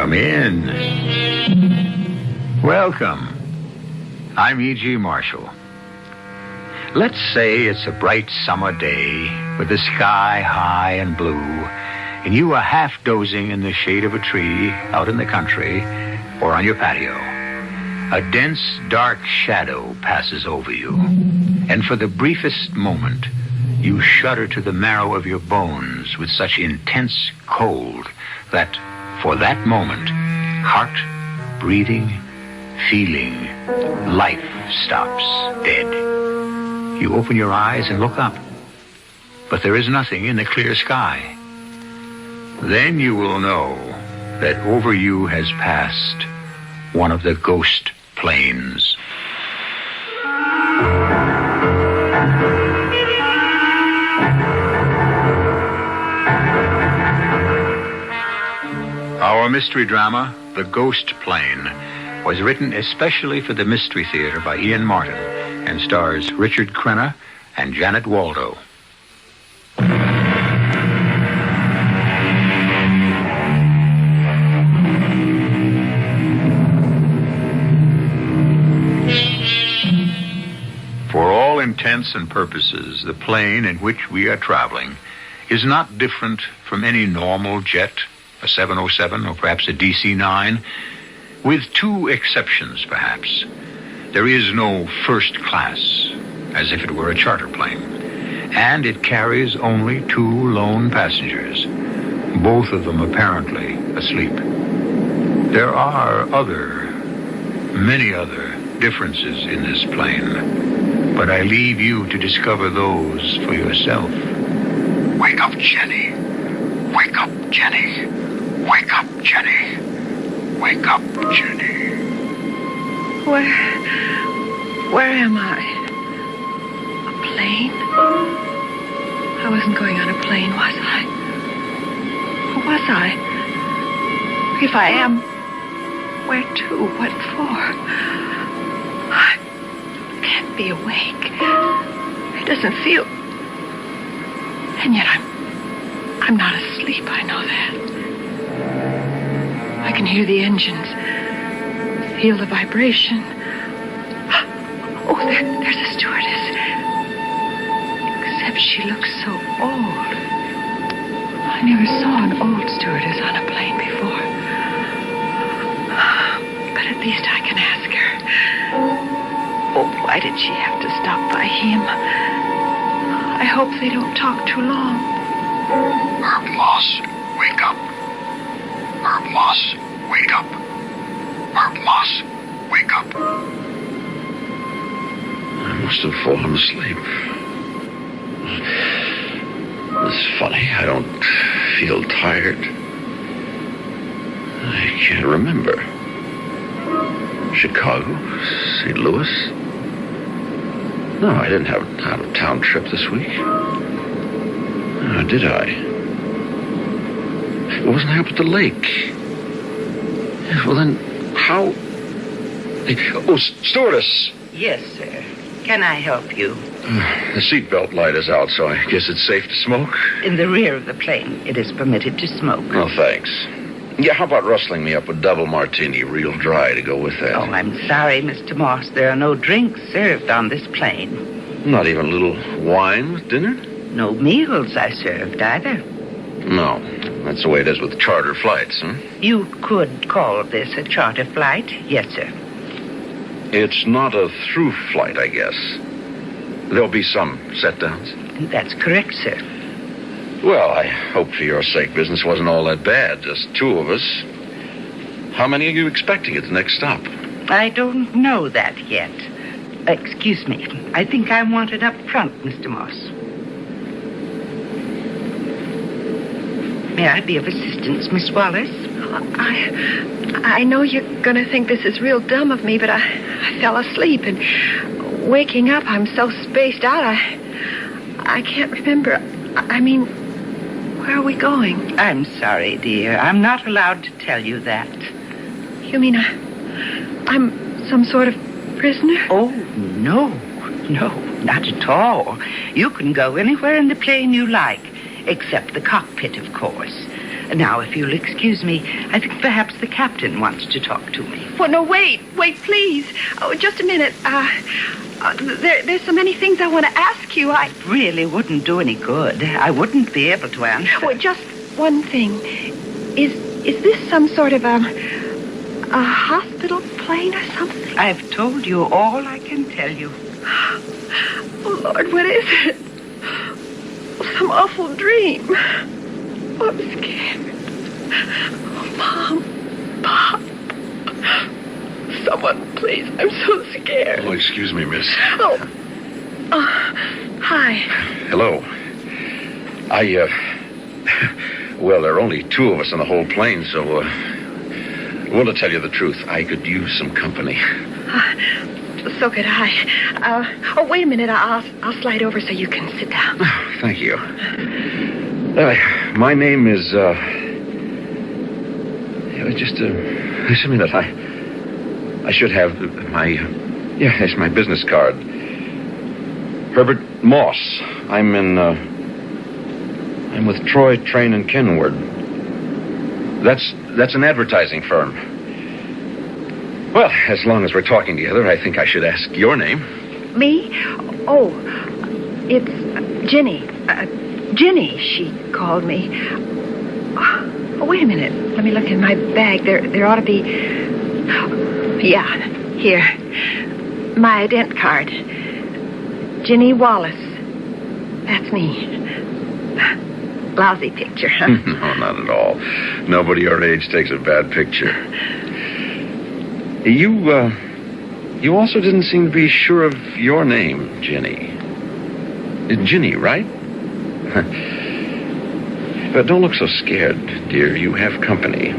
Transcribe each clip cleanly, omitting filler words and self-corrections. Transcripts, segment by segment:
Come in. Welcome. I'm E.G. Marshall. Let's say it's a bright summer day with the sky high and blue, and you are half dozing in the shade of a tree out in the country or on your patio. A dense, dark shadow passes over you, and for the briefest moment, you shudder to the marrow of your bones with such intense cold that, for that moment, heart, breathing, feeling, life stops dead. You open your eyes and look up, but there is nothing in the clear sky. Then you will know that over you has passed one of the ghost planes. Our mystery drama, The Ghost Plane, was written especially for the Mystery Theater by Ian Martin and stars Richard Crenna and Janet Waldo. For all intents and purposes, the plane in which we are traveling is not different from any normal jet, a 707 or perhaps a DC-9, with two exceptions, perhaps. There is no first class, as if it were a charter plane, and it carries only two lone passengers, both of them apparently asleep. There are many other differences in this plane, but I leave you to discover those for yourself. Wake up, Jenny. Wake up, Jenny. Wake up, Jenny. Wake up, Jenny. Where am I? A plane? I wasn't going on a plane, was I? Or was I? If I am, where to? What for? I can't be awake. It doesn't feel... And yet I'm not asleep, I know that. I can hear the engines, feel the vibration. Oh, there's a stewardess. Except she looks so old. I never saw an old stewardess on a plane before. But at least I can ask her. Oh, why did she have to stop by him? I hope they don't talk too long. Herb Moss, wake up. Herb Moss, wake up. Herb Moss, wake up. I must have fallen asleep. It's funny, I don't feel tired. I can't remember. Chicago, St. Louis. No, I didn't have an out-of-town trip this week. Did I? Wasn't I up at the lake? Well, then, how... Oh, stewardess! Yes, sir. Can I help you? The seatbelt light is out, so I guess it's safe to smoke? In the rear of the plane, it is permitted to smoke. Oh, thanks. Yeah, how about rustling me up a double martini, real dry, to go with that? Oh, I'm sorry, Mr. Moss. There are no drinks served on this plane. Not even a little wine with dinner? No meals are served either. No, that's the way it is with charter flights, huh? You could call this a charter flight. Yes, sir. It's not a through flight, I guess. There'll be some set-downs. That's correct, sir. Well, I hope for your sake business wasn't all that bad. Just two of us. How many are you expecting at the next stop? I don't know that yet. Excuse me. I think I want it up front, Mr. Moss. May I be of assistance, Miss Wallace? I know you're going to think this is real dumb of me, but I fell asleep, and waking up, I'm so spaced out, I can't remember. I mean, where are we going? I'm sorry, dear. I'm not allowed to tell you that. You mean I'm some sort of prisoner? Oh, no, not at all. You can go anywhere in the plane you like, except the cockpit, of course. Now, if you'll excuse me, I think perhaps the captain wants to talk to me. Well, no, wait, please. Oh, just a minute. There's so many things I want to ask you. It really wouldn't do any good. I wouldn't be able to answer. Well, just one thing. Is this some sort of a hospital plane or something? I've told you all I can tell you. Oh, Lord, what is it? Some awful dream. Oh, I'm scared. Oh, Mom, Pop. Someone, please. I'm so scared. Oh, excuse me, miss. Oh. Hi. Hello. Well, there are only two of us on the whole plane, so, well, to tell you the truth, I could use some company. So could I. Wait a minute. I'll slide over so you can sit down. Oh, thank you. My name is, just a minute. I should have it's my business card. Herbert Moss. I'm with Troy, Train, and Kenward. That's an advertising firm. Well, as long as we're talking together, I think I should ask your name. Me? Oh, it's Ginny. Ginny, she called me. Oh, wait a minute. Let me look in my bag. There ought to be... Yeah, here. My ident card. Ginny Wallace. That's me. Lousy picture, huh? No, not at all. Nobody your age takes a bad picture. You also didn't seem to be sure of your name, Ginny. Ginny, right? But don't look so scared, dear. You have company.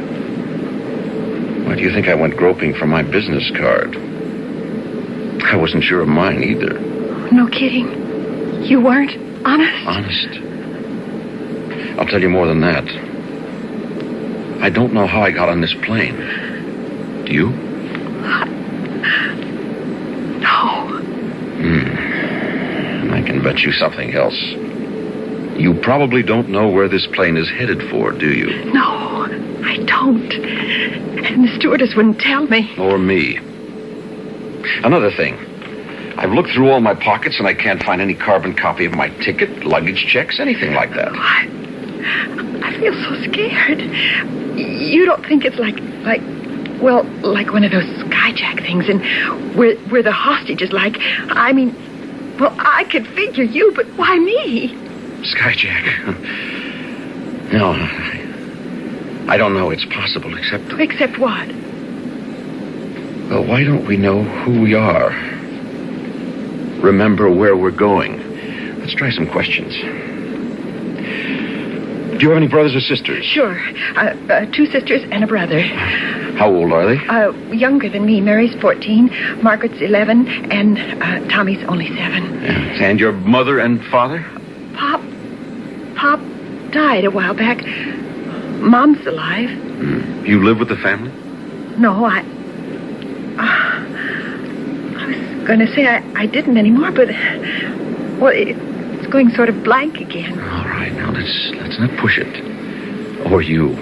Why do you think I went groping for my business card? I wasn't sure of mine either. No kidding. You weren't? Honest? Honest. I'll tell you more than that. I don't know how I got on this plane. Do you? No. And I can bet you something else. You probably don't know where this plane is headed for, do you? No, I don't. And the stewardess wouldn't tell me. Or me. Another thing. I've looked through all my pockets and I can't find any carbon copy of my ticket, luggage checks, anything like that. I feel so scared. You don't think it's like one of those skyjack things, and where the hostage is like, I mean, well, I could figure you, but why me? Skyjack? No, I don't know it's possible, except... Except what? Well, why don't we know who we are? Remember where we're going. Let's try some questions. Do you have any brothers or sisters? Sure. 2 sisters and a brother. How old are they? Younger than me. Mary's 14, Margaret's 11, and Tommy's only 7. Yeah. And your mother and father? Pop died a while back. Mom's alive. You live with the family? No, I was going to say I didn't anymore, but well, it's going sort of blank again. All right, now let's not push it. Or you.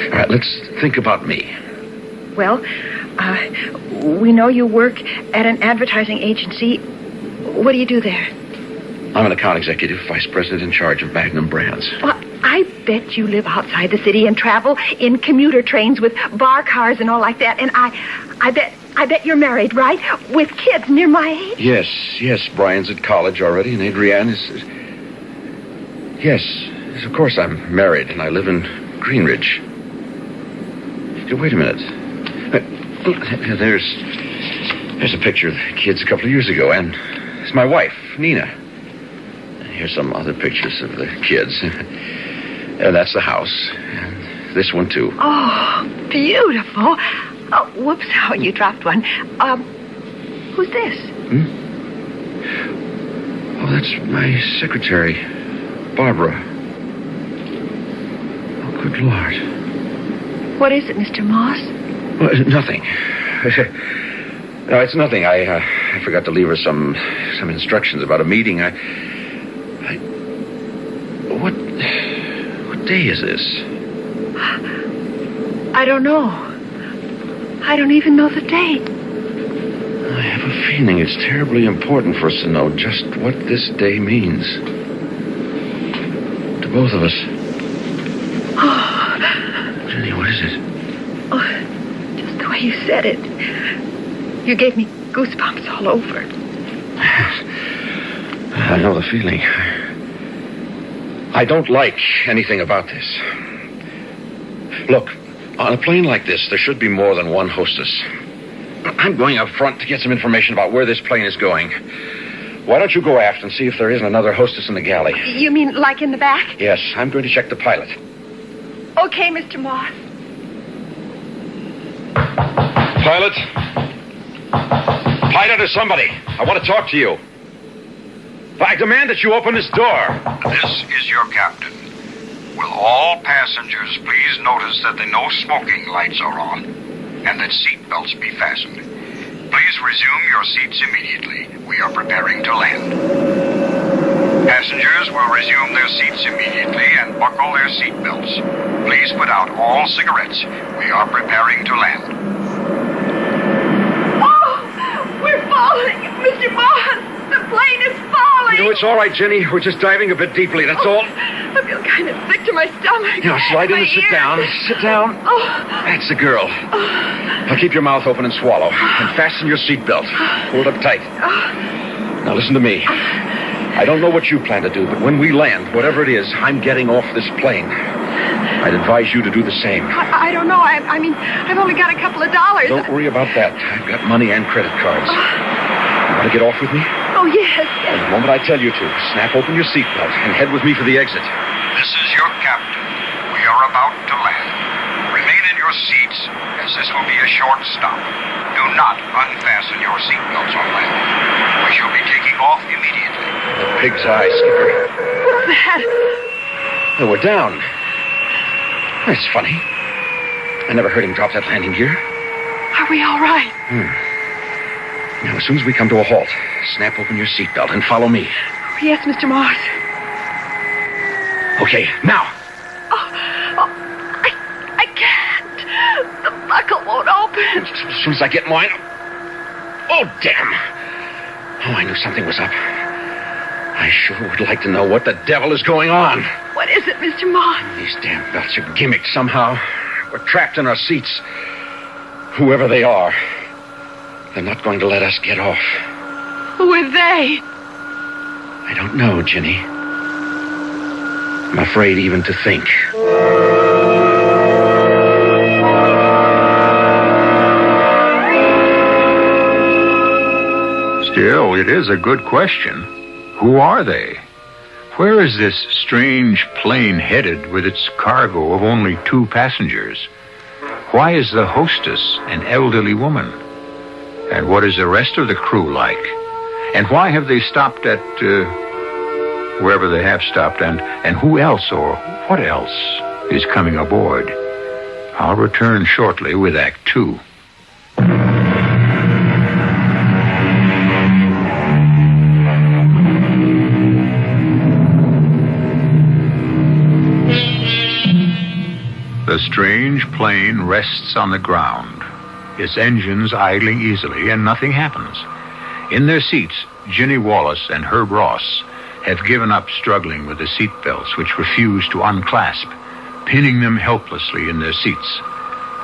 All right, let's think about me. Well, we know you work at an advertising agency. What do you do there? I'm an account executive, vice president in charge of Magnum Brands. Well, I bet you live outside the city and travel in commuter trains with bar cars and all like that. And I bet you're married, right? With kids near my age? Yes. Brian's at college already, and Adrienne is... Yes, of course I'm married, and I live in Greenridge. Wait a minute. There's a picture of the kids a couple of years ago, and it's my wife, Nina. Here's some other pictures of the kids. And that's the house. And this one, too. Oh, beautiful. Oh, whoops. Oh, you dropped one. Who's this? Oh, that's my secretary, Barbara. Oh, good Lord. What is it, Mr. Moss? Well, nothing. No, it's nothing. I forgot to leave her some instructions about a meeting. What What day is this? I don't know. I don't even know the date. I have a feeling it's terribly important for us to know just what this day means. To both of us. Oh. Jenny, what is it? Oh, just the way you said it. You gave me goosebumps all over. I know the feeling. I don't like anything about this. Look, on a plane like this, there should be more than one hostess. I'm going up front to get some information about where this plane is going. Why don't you go aft and see if there isn't another hostess in the galley? You mean like in the back? Yes, I'm going to check the pilot. Okay, Mr. Moss. Pilot? Pilot or somebody. I want to talk to you. I demand that you open this door. This is your captain. Will all passengers please notice that the no smoking lights are on and that seat belts be fastened. Please resume your seats immediately. We are preparing to land. Passengers will resume their seats immediately and buckle their seat belts. Please put out all cigarettes. We are preparing to land. Oh, we're falling, Mr. Moss. The plane is falling. No, it's all right, Jenny. We're just diving a bit deeply, that's all. I feel kind of sick to my stomach. Now, slide in and sit down. Sit down. Oh. That's the girl. Now, keep your mouth open and swallow. And fasten your seatbelt. Pull it up tight. Now, listen to me. I don't know what you plan to do, but when we land, whatever it is, I'm getting off this plane. I'd advise you to do the same. I don't know. I mean, I've only got a couple of dollars. Don't worry about that. I've got money and credit cards. You want to get off with me? Oh, yes. The moment I tell you to, snap open your seatbelt and head with me for the exit. This is your captain. We are about to land. Remain in your seats, as this will be a short stop. Do not unfasten your seatbelts on landing. We shall be taking off immediately. The pig's eye, Skipper. What's that? Oh, we're down. That's funny. I never heard him drop that landing gear. Are we all right? Now, as soon as we come to a halt, snap open your seatbelt and follow me. Oh, yes, Mr. Moss. Okay, now. I can't. The buckle won't open. As soon as I get mine. Oh, damn. Oh, I knew something was up. I sure would like to know what the devil is going on. What is it, Mr. Moss? These damn belts are gimmicked somehow. We're trapped in our seats. Whoever they are, they're not going to let us get off. Who are they? I don't know, Jenny. I'm afraid even to think. Still, it is a good question. Who are they? Where is this strange plane headed with its cargo of only 2 passengers? Why is the hostess an elderly woman? And what is the rest of the crew like? And why have they stopped at, wherever they have stopped? And who else or what else is coming aboard? I'll return shortly with Act 2. The strange plane rests on the ground, its engines idling easily, and nothing happens. In their seats, Ginny Wallace and Herb Ross have given up struggling with the seat belts, which refuse to unclasp, pinning them helplessly in their seats.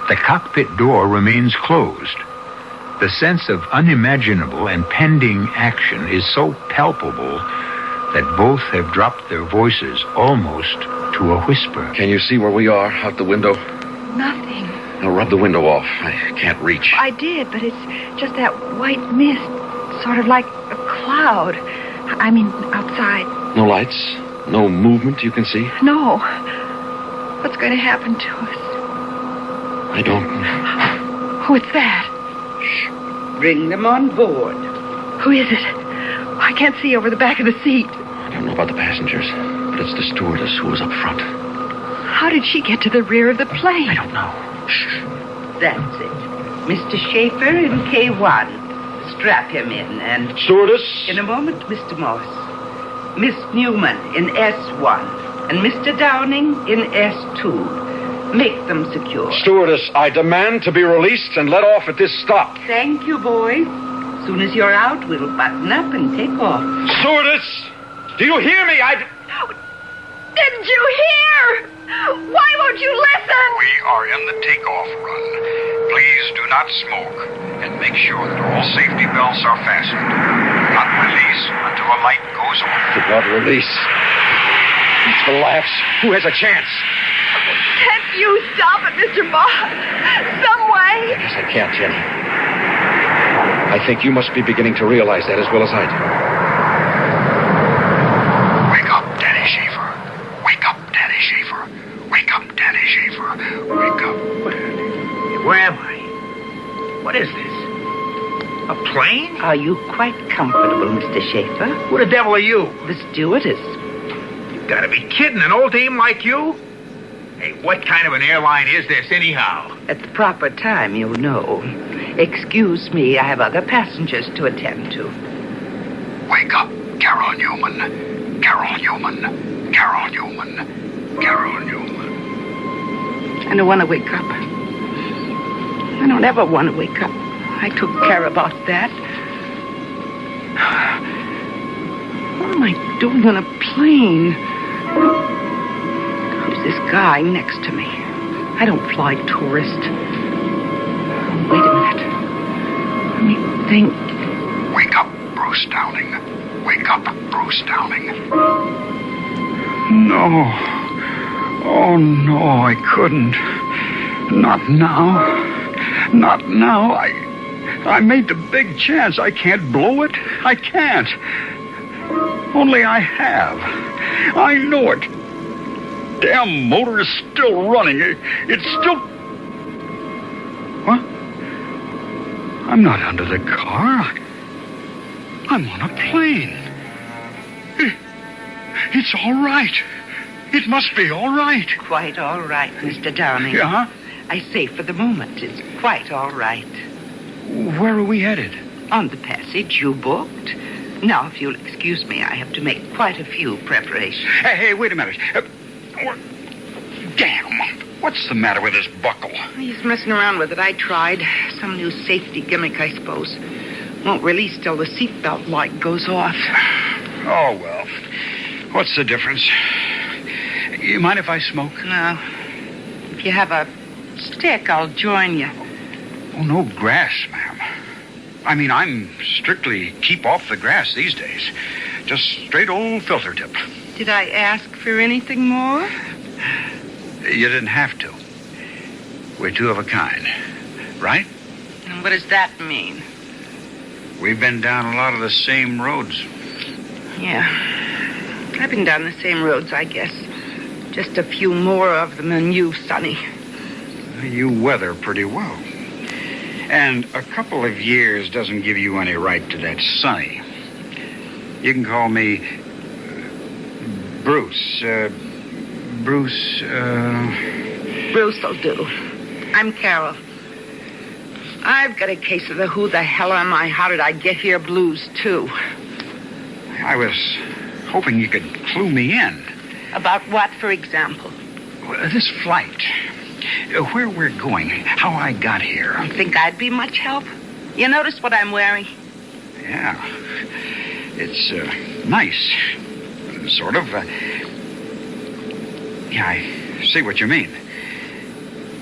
The cockpit door remains closed. The sense of unimaginable and pending action is so palpable that both have dropped their voices almost to a whisper. Can you see where we are out the window? Nothing. Now rub the window off. I can't reach. I did, but it's just that white mist, sort of like a cloud. I mean, outside. No lights? No movement you can see? No. What's going to happen to us? I don't know. Who is that? Bring them on board. Who is it? I can't see over the back of the seat. I don't know about the passengers, but it's the stewardess who was up front. How did she get to the rear of the plane? I don't know. Shh. That's it. Mr. Schaefer in K1. Strap him in and... Stewardess? In a moment, Mr. Moss. Miss Newman in S1. And Mr. Downing in S2. Make them secure. Stewardess, I demand to be released and let off at this stop. Thank you, boys. As soon as you're out, we'll button up and take off. Stewardess, do you hear me? Didn't you hear? Why won't you listen? We are in the takeoff run. Please do not smoke and make sure that all safety belts are fastened. Not release until a light goes on. Did not release. It's the laughs. Who has a chance? Can't you stop it, Mr. Moss? Some way? Yes, I can't, Jenny. I think you must be beginning to realize that as well as I do. Wake up, Danny Schaefer. Wake up, Danny Schaefer. Wake up, Danny Schaefer. Wake up. Where am I? What is this? A plane? Are you quite comfortable, Mr. Schaefer? Who the devil are you? The stewardess. You gotta be kidding. An old dame like you? Hey, what kind of an airline is this, anyhow? At the proper time, you'll know. Excuse me, I have other passengers to attend to. Wake up, Carol Newman. Carol Newman. Carol Newman. Carol Newman. I don't want to wake up. I don't ever want to wake up. I took care about that. What am I doing on a plane? Who's this guy next to me? I don't fly tourist. Wait a minute. Let me think. Wake up, Bruce Downing. Wake up, Bruce Downing. No. Oh, no, I couldn't. Not now. Not now. I made the big chance. I can't blow it. I can't. Only I have. I know it. Damn motor is still running. It's still... What? I'm not under the car. I'm on a plane. It's all right. It must be all right. Quite all right, Mr. Downing. Yeah? I say for the moment, it's quite all right. Where are we headed? On the passage you booked. Now, if you'll excuse me, I have to make quite a few preparations. Hey, wait a minute. Damn. What's the matter with this buckle? He's messing around with it. I tried. Some new safety gimmick, I suppose. Won't release till the seatbelt light goes off. Oh, well. What's the difference? You mind if I smoke? No. If you have a stick, I'll join you. Oh, no grass, ma'am. I mean, I'm strictly keep off the grass these days. Just straight old filter tip. Did I ask for anything more? You didn't have to. We're two of a kind, right? And what does that mean? We've been down a lot of the same roads. Yeah. I've been down the same roads, I guess. Just a few more of them than you, Sonny. You weather pretty well. And a couple of years doesn't give you any right to that Sonny. You can call me Bruce. Bruce will do. I'm Carol. I've got a case of the who the hell am I, how did I get here blues, too. I was hoping you could clue me in. About what, for example? This flight. Where we're going. How I got here. You think I'd be much help? You notice what I'm wearing? Yeah. It's nice. Sort of. Yeah, I see what you mean.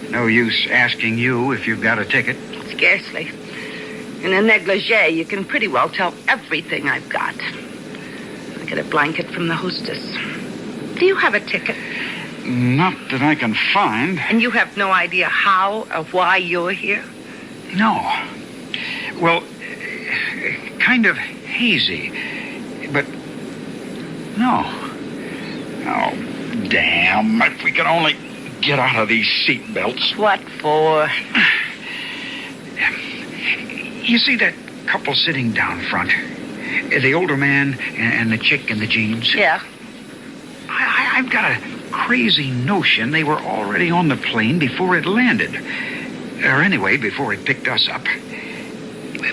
No use asking you if you've got a ticket. Scarcely. In a negligee, you can pretty well tell everything I've got. I get a blanket from the hostess. Do you have a ticket? Not that I can find. And you have no idea how or why you're here? No. Well, kind of hazy. But no. Oh, damn. If we could only get out of these seat belts. What for? You see that couple sitting down front? The older man and the chick in the jeans? Yeah. I've got a crazy notion they were already on the plane before it landed. Or anyway, before it picked us up.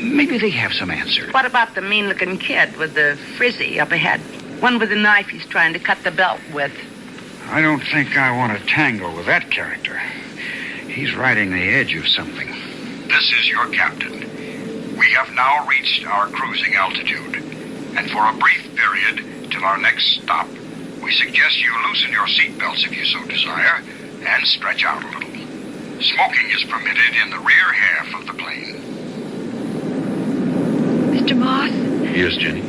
Maybe they have some answer. What about the mean-looking kid with the frizzy up ahead? One with the knife he's trying to cut the belt with. I don't think I want to tangle with that character. He's riding the edge of something. This is your captain. We have now reached our cruising altitude. And for a brief period, till our next stop, we suggest you loosen your seatbelts if you so desire, and stretch out a little. Smoking is permitted in the rear half of the plane. Mr. Moss, Yes, Jenny?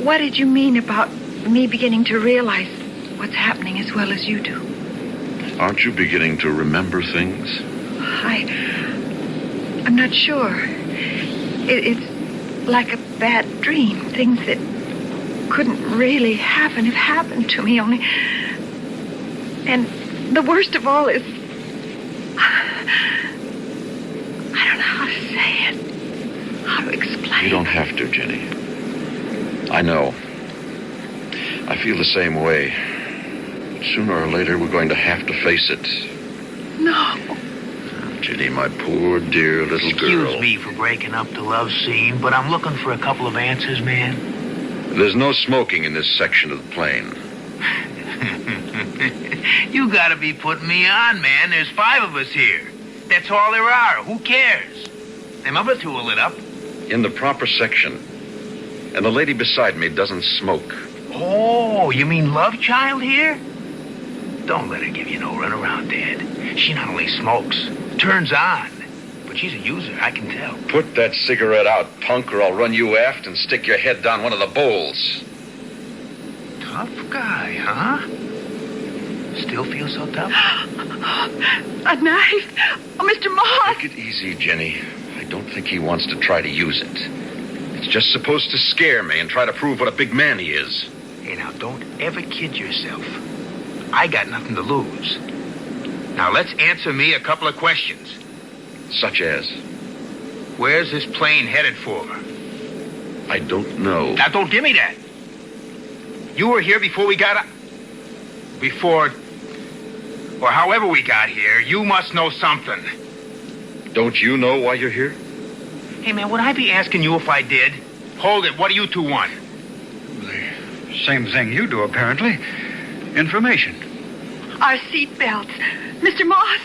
what did you mean about me beginning to realize what's happening as well as you do? Aren't you beginning to remember things? I'm not sure. It's like a bad dream. Things that couldn't really happen have happened to me only. And the worst of all is I don't know how to say it. How to explain. You don't have to, Jenny. I know. I feel the same way. Sooner or later, we're going to have to face it. No. Jenny, my poor, dear little girl. Excuse me for breaking up the love scene, but I'm looking for a couple of answers, man. There's no smoking in this section of the plane. You gotta be putting me on, man. There's 5 of us here. That's all there are. Who cares? Them other 2 are lit up. In the proper section. And the lady beside me doesn't smoke. Oh, you mean Love Child here? Don't let her give you no runaround, Dad. She not only smokes, turns on, but she's a user, I can tell. Put that cigarette out, punk, or I'll run you aft and stick your head down one of the bowls. Tough guy, huh? Still feel so tough? A knife? Oh, Mr. Moss! Take it easy, Jenny. I don't think he wants to try to use it. It's just supposed to scare me and try to prove what a big man he is. Hey, now, don't ever kid yourself. I got nothing to lose. Now, let's answer me a couple of questions. Such as? Where's this plane headed for? I don't know. Now, don't give me that. You were here before we got... Or however we got here. You must know something. Don't you know why you're here? Hey, man, would I be asking you if I did? Hold it. What do you 2 want? The same thing you do, apparently. Information. Our seat belts. Mr. Moss,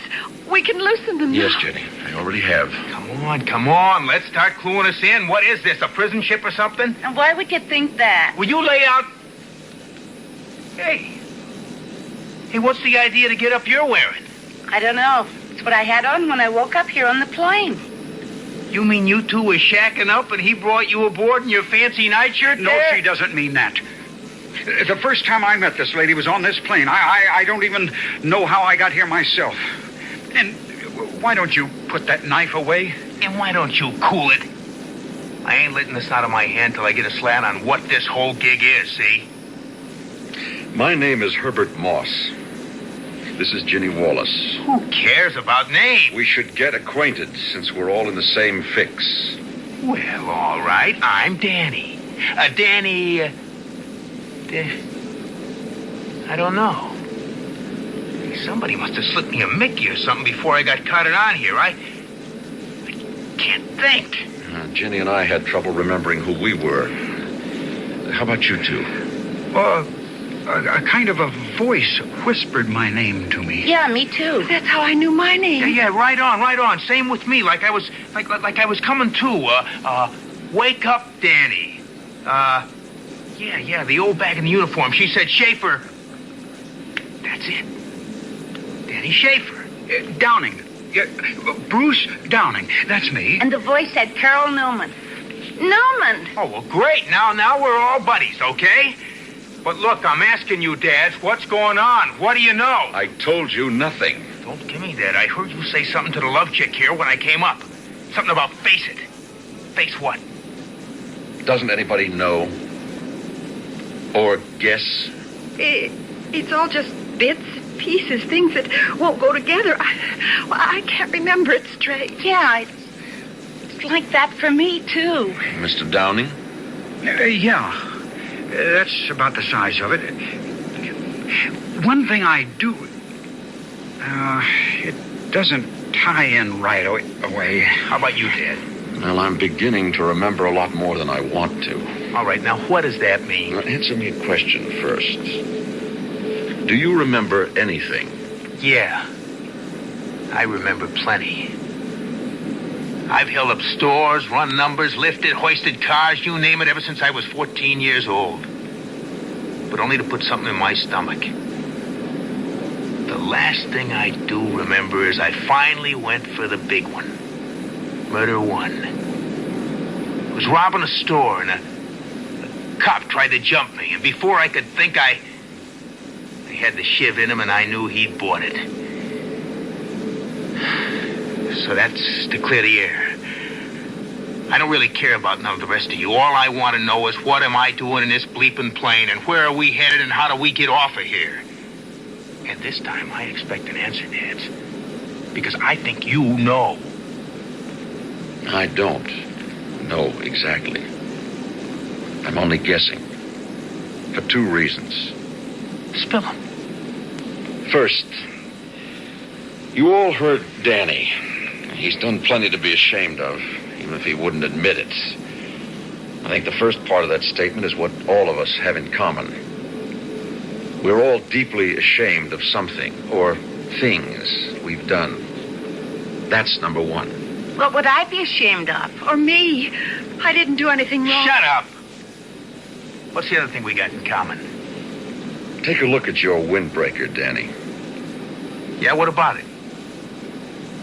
we can loosen them Yes, now. Jenny. I already have. Come on. Let's start cluing us in. What is this, a prison ship or something? And why would you think that? Will you lay out... Hey, what's the idea to get up you're wearing? I don't know. It's what I had on when I woke up here on the plane. You mean you 2 were shacking up and he brought you aboard in your fancy nightshirt? No, there? she doesn't mean that. The first time I met this lady was on this plane. I don't even know how I got here myself. And why don't you put that knife away? And why don't you cool it? I ain't letting this out of my hand till I get a slant on what this whole gig is, see? My name is Herbert Moss. This is Jenny Wallace. Who cares about names? We should get acquainted since we're all in the same fix. Well, all right. I'm Danny. Danny... I don't know. Somebody must have slipped me a Mickey or something before I got carted on here. I can't think. Jenny and I had trouble remembering who we were. How about you 2? A kind of a voice whispered my name to me. Yeah, me too. That's how I knew my name. Yeah, right on. Same with me. Like I was coming to. Wake up, Danny. Yeah, the old bag in the uniform. She said Schaefer. That's it. Danny Schaefer. Downing. Bruce Downing. That's me. And the voice said Carol Newman. Newman! Oh, well, great. Now we're all buddies, okay? But look, I'm asking you, Dad, what's going on? What do you know? I told you nothing. Don't give me that. I heard you say something to the love chick here when I came up. Something about face it. Face what? Doesn't anybody know? Or guess? It's all just bits, pieces, things that won't go together. I can't remember it straight. Yeah, it's like that for me, too. Mr. Downing? Yeah. That's about the size of it. One thing I do... it doesn't tie in right away. How about you, Dad? Well, I'm beginning to remember a lot more than I want to. All right, now what does that mean? Now, answer me a question first. Do you remember anything? Yeah. I remember plenty. I've held up stores, run numbers, lifted, hoisted cars, you name it, ever since I was 14 years old. But only to put something in my stomach. The last thing I do remember is I finally went for the big one. Murder one. I was robbing a store and a cop tried to jump me. And before I could think, I had the shiv in him and I knew he'd bought it. So that's to clear the air. I don't really care about none of the rest of you. All I want to know is what am I doing in this bleeping plane and where are we headed and how do we get off of here? And this time I expect an answer, Dad. Because I think you know. I don't know exactly. I'm only guessing. For 2 reasons. Spill them. First, you all heard Danny. He's done plenty to be ashamed of, even if he wouldn't admit it. I think the first part of that statement is what all of us have in common. We're all deeply ashamed of something or things we've done. That's number 1. What would I be ashamed of? Or me. I didn't do anything wrong. Shut up. What's the other thing we got in common? Take a look at your windbreaker, Danny. Yeah, what about it?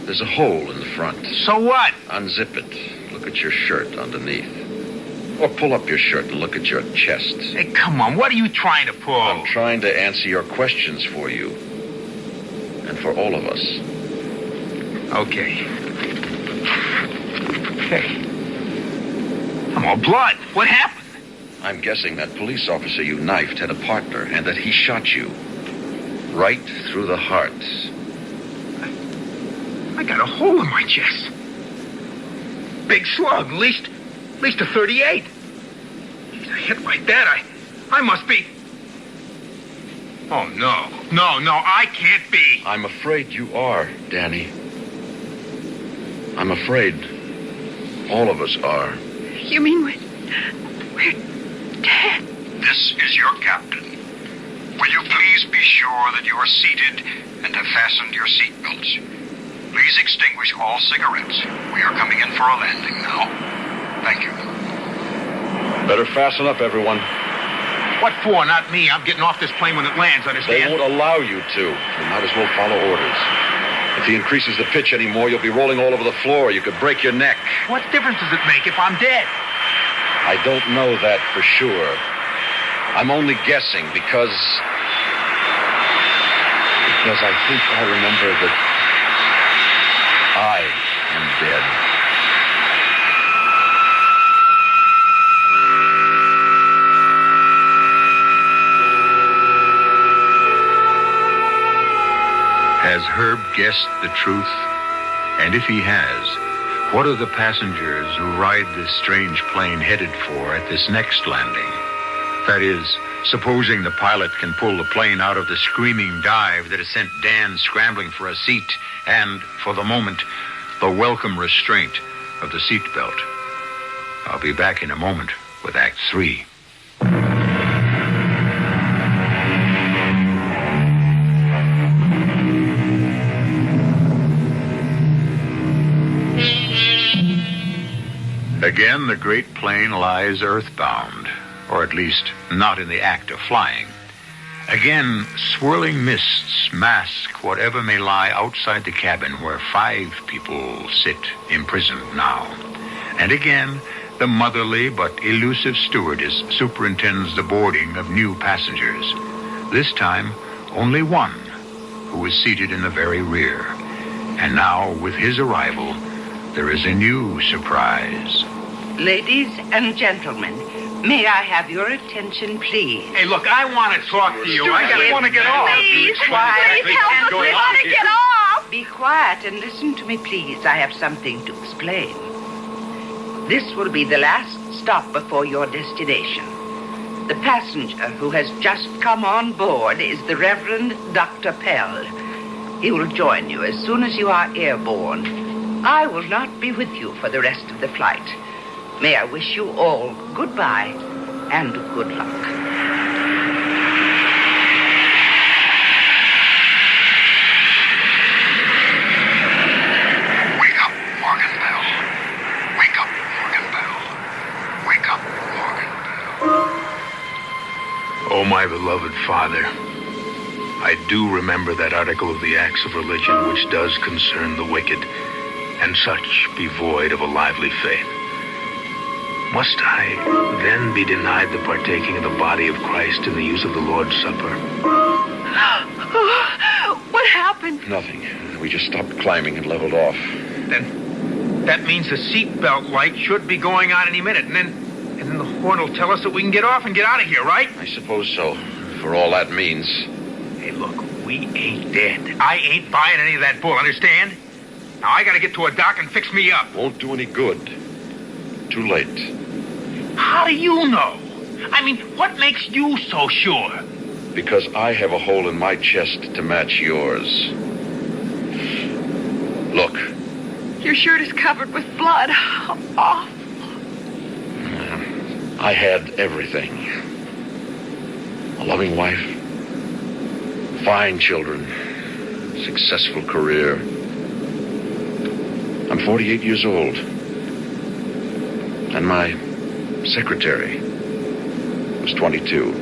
There's a hole in the front. So what? Unzip it. Look at your shirt underneath. Or pull up your shirt and look at your chest. Hey, come on. What are you trying to pull? I'm trying to answer your questions for you. And for all of us. Okay. Hey. I'm all blood. What happened? I'm guessing that police officer you knifed had a partner and that he shot you. Right through the heart. I got a hole in my chest. Big slug, at least a 38. Jeez, a hit like that, I must be... Oh, no, I can't be. I'm afraid you are, Danny. I'm afraid all of us are. You mean we're dead? This is your captain. Will you please be sure that you are seated and have fastened your seatbelts? Please extinguish all cigarettes. We are coming in for a landing now. Thank you. Better fasten up, everyone. What for? Not me. I'm getting off this plane when it lands, They understand? won't allow you to. You might as well follow orders. If he increases the pitch anymore, you'll be rolling all over the floor. You could break your neck. What difference does it make if I'm dead? I don't know that for sure. I'm only guessing because I think I remember that I am dead. Has Herb guessed the truth? And if he has, what are the passengers who ride this strange plane headed for at this next landing? That is, supposing the pilot can pull the plane out of the screaming dive that has sent Dan scrambling for a seat and, for the moment, the welcome restraint of the seatbelt. I'll be back in a moment with Act 3. Again, the great plane lies earthbound, or at least not in the act of flying. Again, swirling mists mask whatever may lie outside the cabin where 5 people sit imprisoned now. And again, the motherly but elusive stewardess superintends the boarding of new passengers. This time, only one, who is seated in the very rear. And now, with his arrival, there is a new surprise. Ladies and gentlemen, may I have your attention, please? Hey, look, I want to talk to you. I want to get off. Please, quiet. Please help us. We want to get off. Be quiet and listen to me, please. I have something to explain. This will be the last stop before your destination. The passenger who has just come on board is the Reverend Dr. Pell. He will join you as soon as you are airborne. I will not be with you for the rest of the flight. May I wish you all goodbye and good luck. beloved father, I do remember that article of the Acts of Religion which does concern the wicked, and such be void of a lively faith. Must I then be denied the partaking of the body of Christ in the use of the Lord's Supper? What happened? Nothing. We just stopped climbing and leveled off. Then that means the seatbelt light should be going on any minute, and then the horn will tell us that we can get off and get out of here, right? I suppose so, for all that means. Hey, look, we ain't dead. I ain't buying any of that bull, understand? Now, I gotta get to a dock and fix me up. Won't do any good. Too late. How do you know? I mean, what makes you so sure? Because I have a hole in my chest to match yours. Look. Your shirt is covered with blood. How awful. I had everything. A loving wife, fine children, successful career. I'm 48 years old. And my secretary was 22.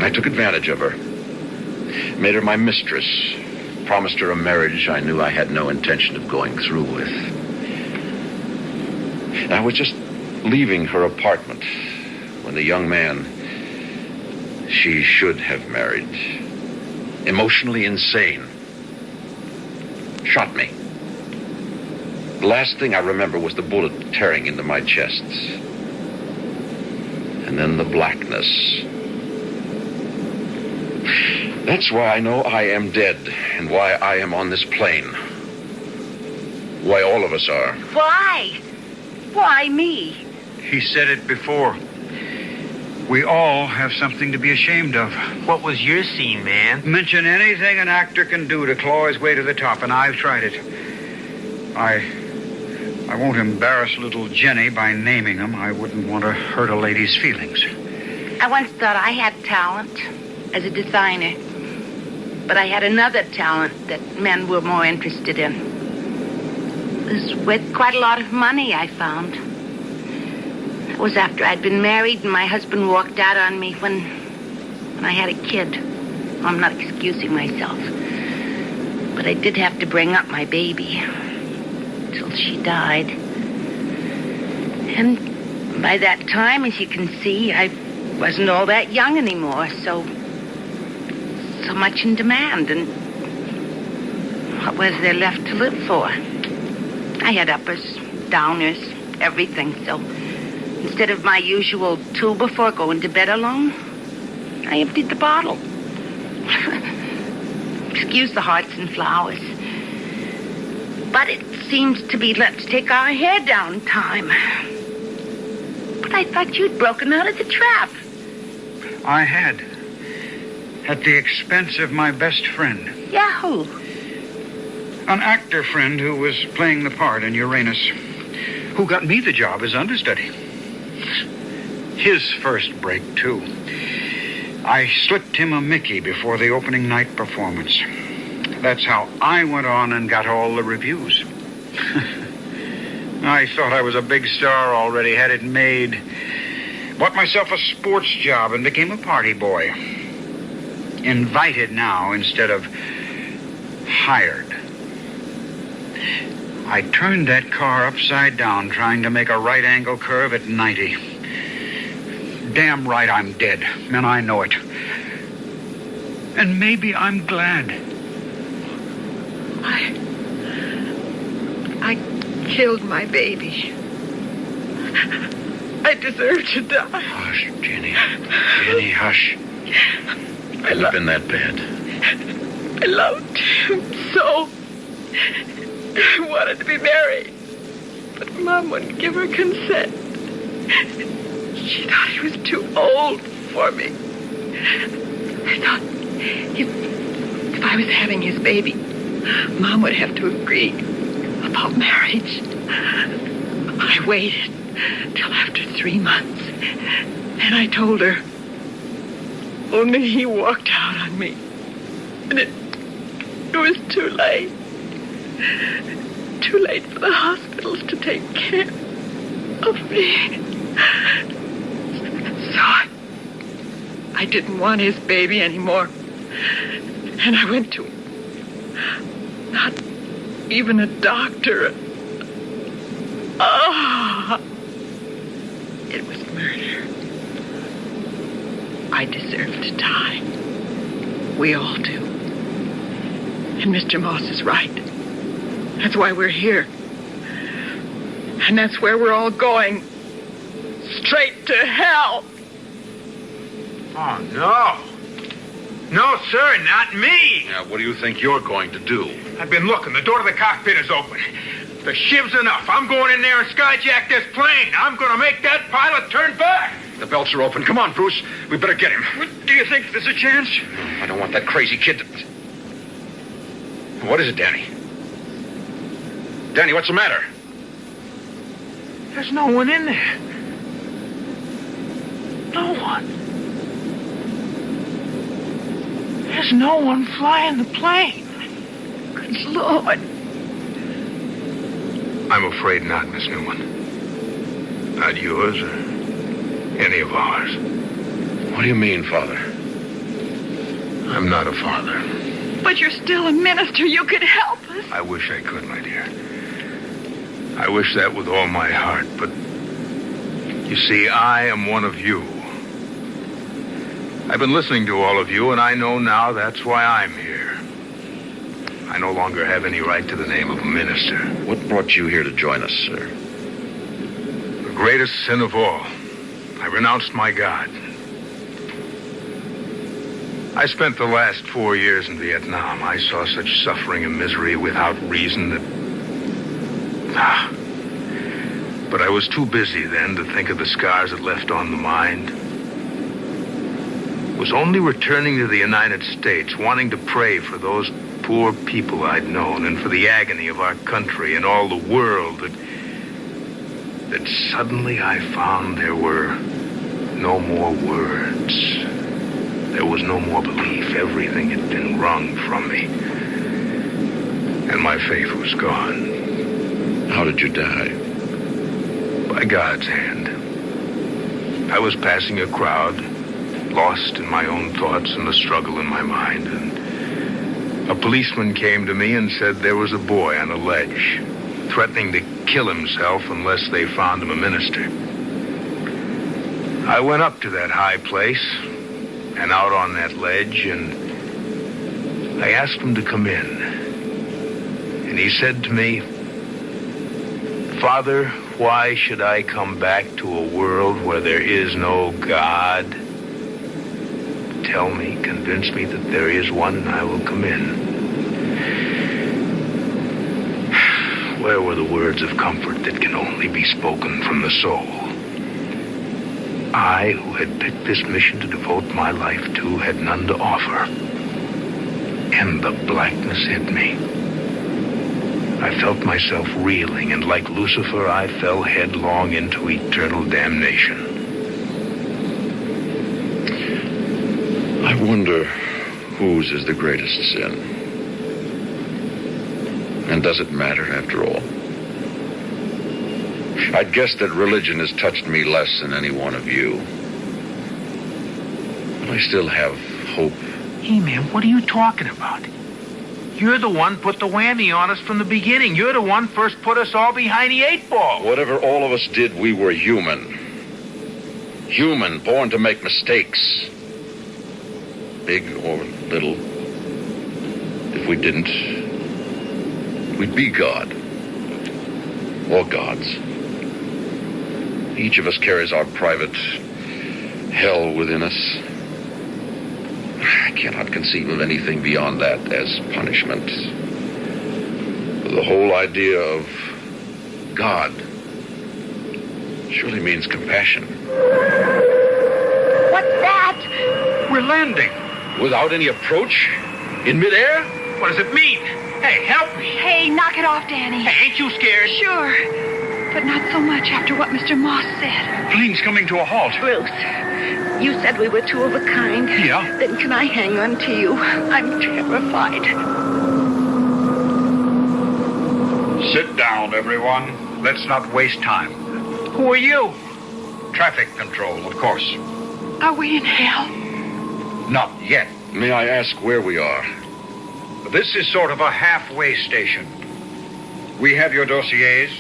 I took advantage of her. Made her my mistress. Promised her a marriage I knew I had no intention of going through with. And I was just leaving her apartment when the young man she should have married, emotionally insane, shot me. The last thing I remember was the bullet tearing into my chest. And then the blackness. That's why I know I am dead, and why I am on this plane. Why all of us are. Why? Why me? He said it before. We all have something to be ashamed of. What was your scene, man? Mention anything an actor can do to claw his way to the top, and I've tried it. I won't embarrass little Jenny by naming him. I wouldn't want to hurt a lady's feelings. I once thought I had talent as a designer, but I had another talent that men were more interested in. It was worth quite a lot of money, I found. It was after I'd been married and my husband walked out on me when I had a kid. I'm not excusing myself, but I did have to bring up my baby till she died. And by that time, as you can see, I wasn't all that young anymore, so much in demand, and what was there left to live for? I had uppers, downers, everything, so instead of my usual 2 before going to bed alone, I emptied the bottle. Excuse the hearts and flowers. But it seems to be let's take our hair down time. But I thought you'd broken out of the trap. I had. At the expense of my best friend. Yahoo! An actor friend who was playing the part in Uranus, who got me the job as understudy. His first break, too. I slipped him a Mickey before the opening night performance. That's how I went on and got all the reviews. I thought I was a big star already, had it made. Bought myself a sports job and became a party boy. Invited now instead of hired. I turned that car upside down trying to make a right angle curve at 90. Damn right I'm dead, and I know it. And maybe I'm glad. I killed my baby. I deserve to die. Hush, Jenny. Jenny, hush. Hasn't been that bad. I loved him so. I wanted to be married, but Mom wouldn't give her consent. She thought he was too old for me. I thought if I was having his baby, Mom would have to agree about marriage. I waited till after 3 months, and I told her. Only he walked out on me, and it was too late. Too late for the hospitals to take care of me. So I didn't want his baby anymore. And I went to not even a doctor. Oh, it was murder. I deserve to die. We all do. And Mr. Moss is right. That's why we're here. And that's where we're all going. Straight to hell. Oh, no. No, sir, not me. Now, what do you think you're going to do? I've been looking. The door to the cockpit is open. The shiv's enough. I'm going in there and skyjack this plane. I'm going to make that pilot turn back. The belts are open. Come on, Bruce. We better get him. Do you think there's a chance? I don't want that crazy kid to... What is it, Danny? Danny, what's the matter? There's no one in there. No one. There's no one flying the plane. Good Lord. I'm afraid not, Miss Newman. Not yours or any of ours. What do you mean, Father? I'm not a father. But you're still a minister. You could help us. I wish I could, my dear. I wish that with all my heart, but you see, I am one of you. I've been listening to all of you, and I know now that's why I'm here. I no longer have any right to the name of a minister. What brought you here to join us, sir? The greatest sin of all. I renounced my God. I spent the last 4 years in Vietnam. I saw such suffering and misery without reason that... But I was too busy then to think of the scars it left on the mind. It was only returning to the United States, wanting to pray for those poor people I'd known and for the agony of our country and all the world that suddenly I found there were no more words. There was no more belief. Everything had been wrung from me. And my faith was gone. How did you die? By God's hand. I was passing a crowd, lost in my own thoughts and the struggle in my mind, and a policeman came to me and said there was a boy on a ledge, threatening to kill himself unless they found him a minister. I went up to that high place and out on that ledge, and I asked him to come in. And he said to me, "Father, why should I come back to a world where there is no God? Tell me, convince me that there is one, and I will come in." Where were the words of comfort that can only be spoken from the soul? I, who had picked this mission to devote my life to, had none to offer. And the blackness hit me. I felt myself reeling, and like Lucifer, I fell headlong into eternal damnation. I wonder whose is the greatest sin. And does it matter after all? I'd guess that religion has touched me less than any one of you. But I still have hope. Hey, man, what are you talking about? You're the one put the whammy on us from the beginning. You're the one first put us all behind the 8 ball. Whatever all of us did, we were human. Human, born to make mistakes. Big or little. If we didn't, we'd be God. Or gods. Each of us carries our private hell within us. I cannot conceive of anything beyond that as punishment. The whole idea of God surely means compassion. What's that? We're landing. Without any approach? In midair? What does it mean? Hey, help me. Hey, knock it off, Danny. Hey, ain't you scared? Sure. But not so much after what Mr. Moss said. Plane's coming to a halt. Bruce, you said we were two of a kind. Yeah. Then can I hang on to you? I'm terrified. Sit down, everyone. Let's not waste time. Who are you? Traffic control, of course. Are we in hell? Not yet. May I ask where we are? This is sort of a halfway station. We have your dossiers.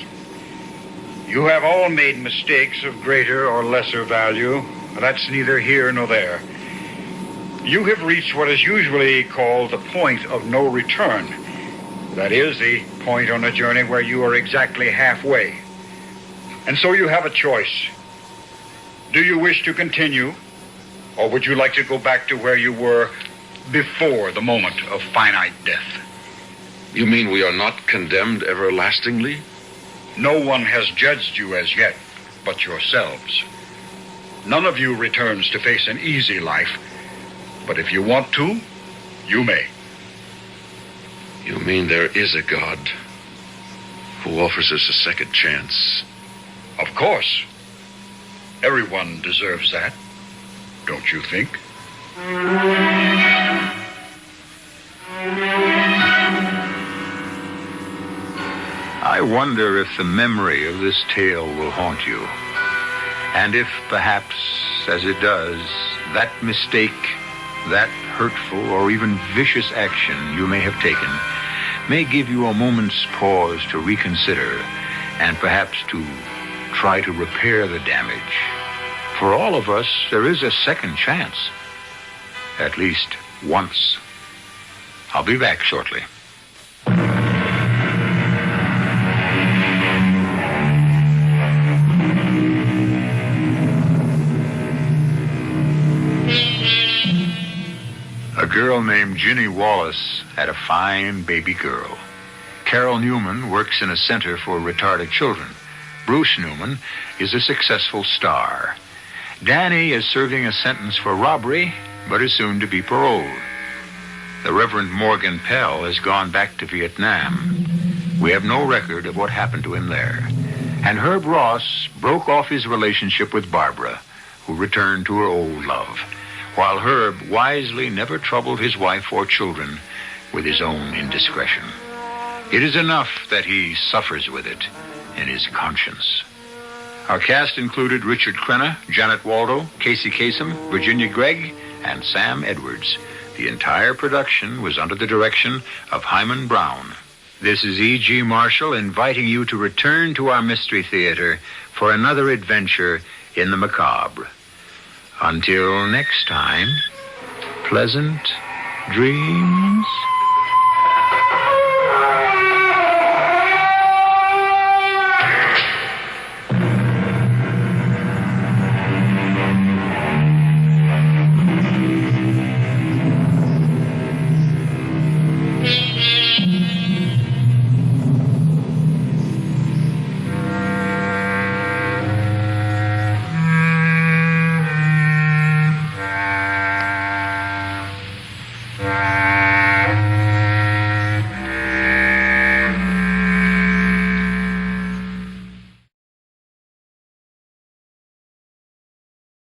You have all made mistakes of greater or lesser value. That's neither here nor there. You have reached what is usually called the point of no return. That is, the point on a journey where you are exactly halfway. And so you have a choice. Do you wish to continue, or would you like to go back to where you were before the moment of finite death? You mean we are not condemned everlastingly? No one has judged you as yet but yourselves. None of you returns to face an easy life, but if you want to, you may. You mean there is a God who offers us a second chance? Of course. Everyone deserves that, don't you think? I wonder if the memory of this tale will haunt you. And if perhaps, as it does, that mistake, that hurtful or even vicious action you may have taken may give you a moment's pause to reconsider and perhaps to try to repair the damage. For all of us, there is a second chance. At least once. I'll be back shortly. A girl named Ginny Wallace had a fine baby girl. Carol Newman works in a center for retarded children. Bruce Newman is a successful star. Danny is serving a sentence for robbery, but is soon to be paroled. The Reverend Morgan Pell has gone back to Vietnam. We have no record of what happened to him there. And Herb Ross broke off his relationship with Barbara, who returned to her old love, while Herb wisely never troubled his wife or children with his own indiscretion. It is enough that he suffers with it in his conscience. Our cast included Richard Crenna, Janet Waldo, Casey Kasem, Virginia Gregg, and Sam Edwards. The entire production was under the direction of Hyman Brown. This is E.G. Marshall inviting you to return to our Mystery Theater for another adventure in the macabre. Until next time, pleasant dreams.